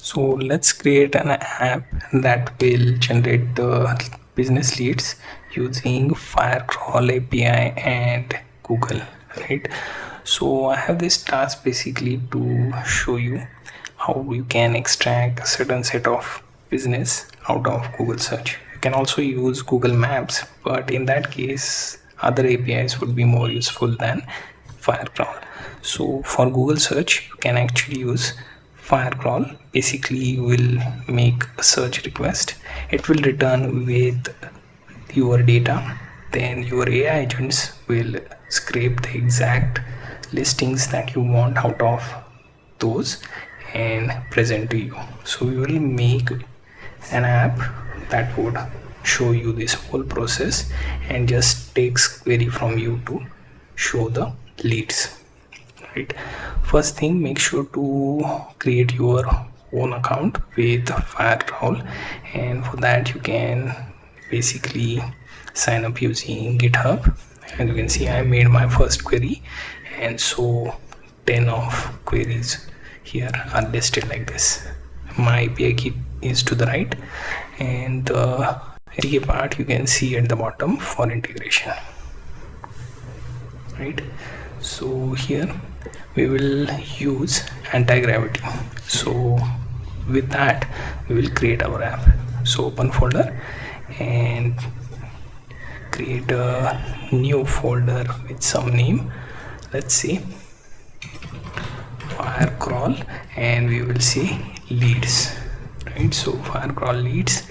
So let's create an app that will generate the business leads using Firecrawl API and Google, right? So I have this task basically to show you how you can extract a certain set of business out of Google search. You can also use Google Maps, but in that case other APIs would be more useful than Firecrawl. So for Google search you can actually use Firecrawl. Basically will make a search request. It will return with your data. Then your AI agents will scrape the exact listings that you want out of those and present to you. So we will make an app that would show you this whole process and just takes query from you to show the leads, right? First thing, make sure to create your own account with Firecrawl, and for that you can basically sign up using GitHub. As you can see, I made my first query, and so 10 of queries here are listed like this. My API key is to the right, and the API part you can see at the bottom for integration, right? So here we will use Antigravity. So with that we will create our app. So open folder and create a new folder with some name. Let's see, Firecrawl, and we will see leads, right? So Firecrawl leads,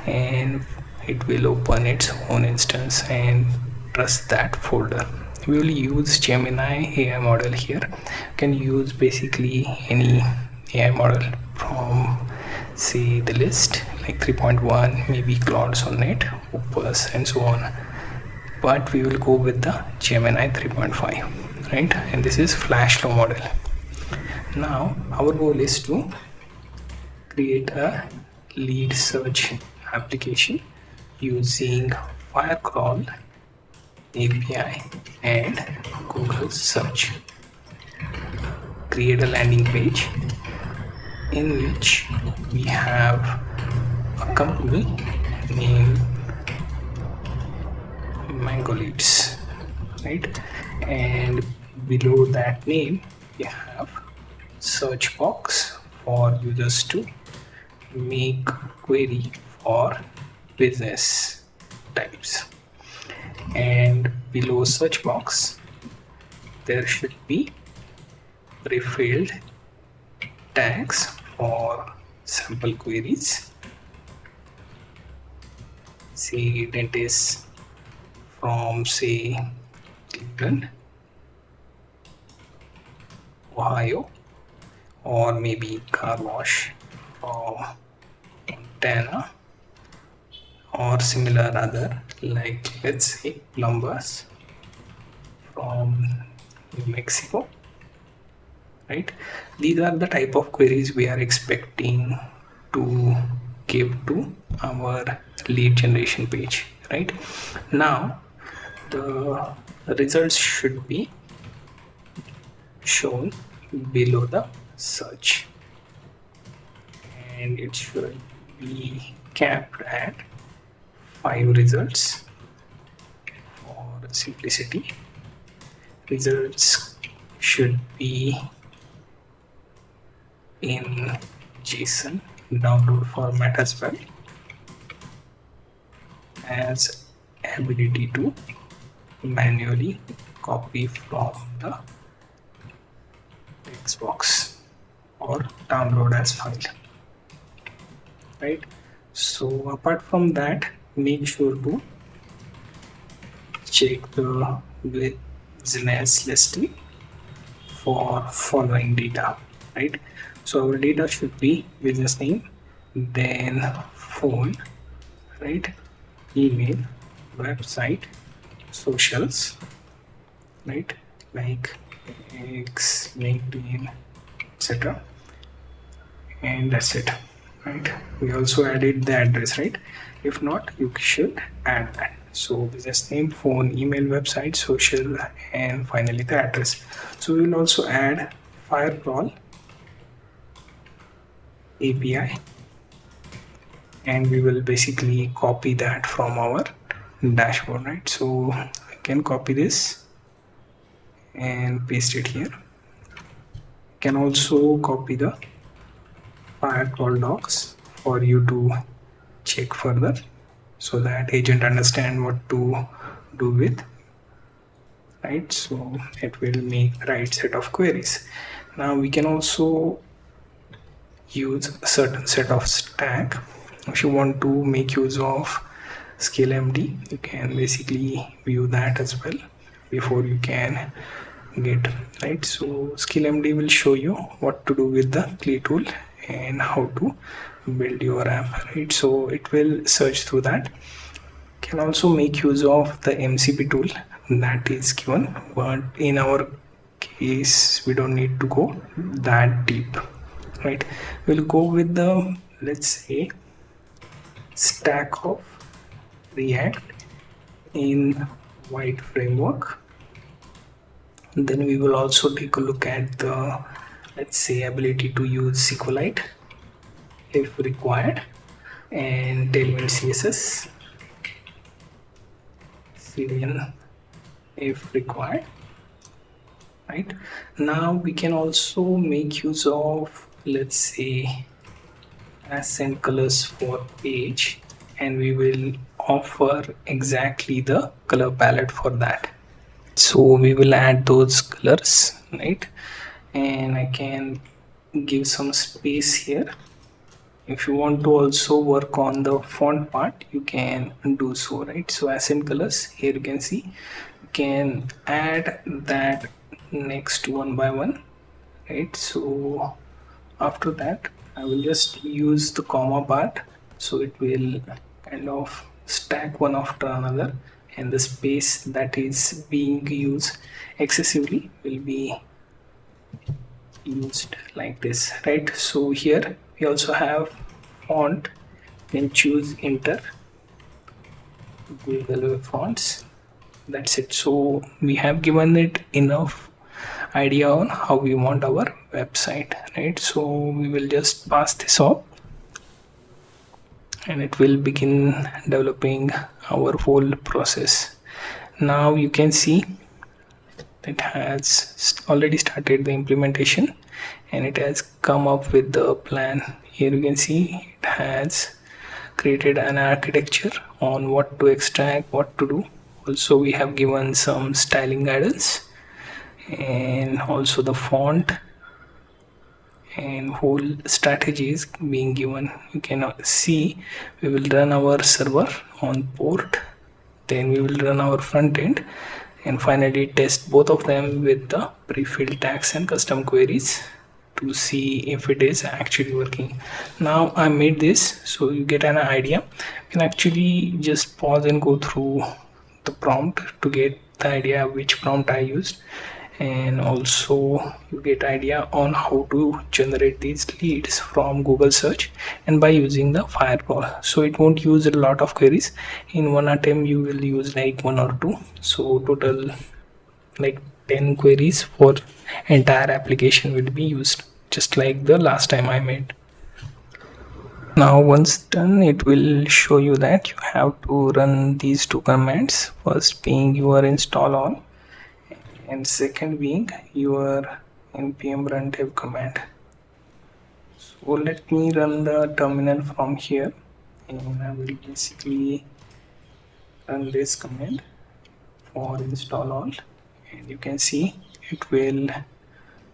and it will open its own instance and trust that folder. We will use Gemini AI model here. You can use basically any AI model from say the list like 3.1, maybe Claude Sonnet, Opus and so on, but we will go with the Gemini 3.5, right? And this is flash flow model. Now our goal is to create a lead search application using Firecrawl API and Google search. Create a landing page in which we have a company named Mango Leads, right? And below that name we have search box for users to make query for business types, and below search box there should be pre-filled tags for sample queries. Say dentist from say Cleveland, Ohio, or maybe car wash from Montana, or similar other like let's say plumbers from New Mexico, right? These are the type of queries we are expecting to give to our lead generation page, right? Now the results should be shown below the search, and it should be capped at 5 results for simplicity. Results should be in JSON download format as well as ability to manually copy from the text box or download as file, right? So apart from that, make sure to check the business listing for following data, right? So our data should be business name, then phone, right, email, website, socials, right, like X, LinkedIn, etc. And that's it, right? We also added the address, right? If not, you should add that. So business name, phone, email, website, social, and finally the address. So we will also add Firecrawl API, and we will basically copy that from our dashboard, right? So I can copy this and paste it here. Can also copy the Firecrawl docs for you to check further, so that agent understand what to do with, right? So it will make the right set of queries. Now we can also use a certain set of stack. If you want to make use of ScaleMD, you can basically view that as well before you can get, right? So ScaleMD will show you what to do with the Clay tool and how to build your app, right? So it will search through that. Can also make use of the MCP tool that is given, but in our case we don't need to go that deep, right? We'll go with the, let's say, stack of React in white framework. Then we will also take a look at the, let's say, ability to use SQLite if required, and Tailwind CSS, Syrian if required, right? Now we can also make use of, let's say, accent colors for page, and we will offer exactly the color palette for that. So we will add those colors, right? And I can give some space here. If you want to also work on the font part, you can do so, right? So accent colors, here you can see, you can add that next one by one, right? So after that I will just use the comma part, so it will kind of stack one after another, and the space that is being used excessively will be used like this, right? So here we also have font, then choose enter Google fonts. That's it. So we have given it enough idea on how we want our website, right? So we will just pass this off and it will begin developing our whole process. Now you can see it has already started the implementation and it has come up with the plan. Here you can see it has created an architecture on what to extract, what to do. Also we have given some styling guidance and also the font and whole strategy is being given. You can see we will run our server on port, then we will run our front end, and finally test both of them with the pre-filled tags and custom queries to see if it is actually working. Now I made this so you get an idea. You can actually just pause and go through the prompt to get the idea which prompt I used, and also you get idea on how to generate these leads from Google search and by using the Firecrawl. So it won't use a lot of queries. In one attempt you will use like one or two, so total like 10 queries for entire application will be used, just like the last time I made. Now once done, it will show you that you have to run these two commands, first being your install all and second being your npm run dev command. So let me run the terminal from here and I will basically run this command for install all, and you can see it will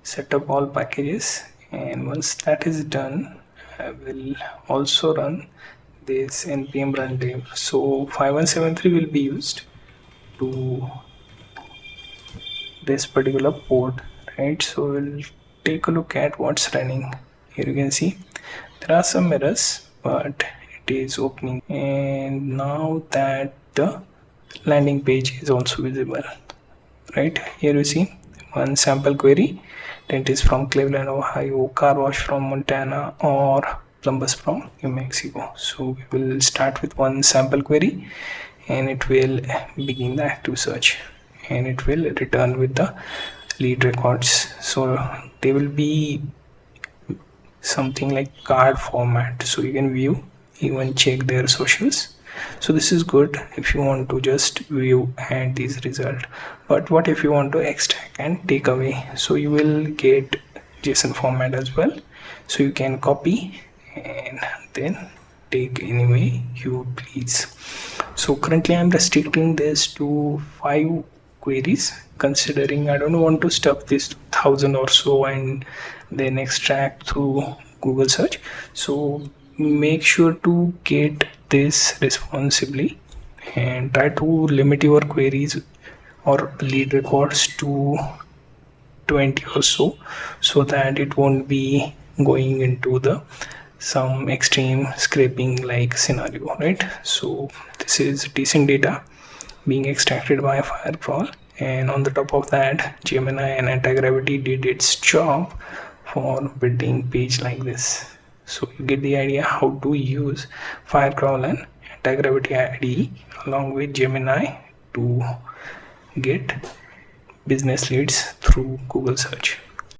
set up all packages, and once that is done I will also run this npm run dev. So 5173 will be used to this particular port, right? So we'll take a look at what's running. Here you can see there are some errors, but it is opening, and now that the landing page is also visible, right? Here you see one sample query that is from Cleveland, Ohio, car wash from Montana, or plumbers from New Mexico. So we will start with one sample query and it will begin the active search and it will return with the lead records. So they will be something like card format, so you can view, even check their socials. So this is good if you want to just view and these result. But what if you want to extract and take away? So you will get JSON format as well, so you can copy and then take any way you please. So currently I'm restricting this to 5 queries, considering I don't want to stuff this to 1000 or so and then extract through Google search. So make sure to get this responsibly and try to limit your queries or lead records to 20 or so that it won't be going into the some extreme scraping like scenario, right? So this is decent data being extracted by Firecrawl, and on the top of that, Gemini and Antigravity did its job for building page like this. So you get the idea how to use Firecrawl and Antigravity IDE along with Gemini to get business leads through Google search.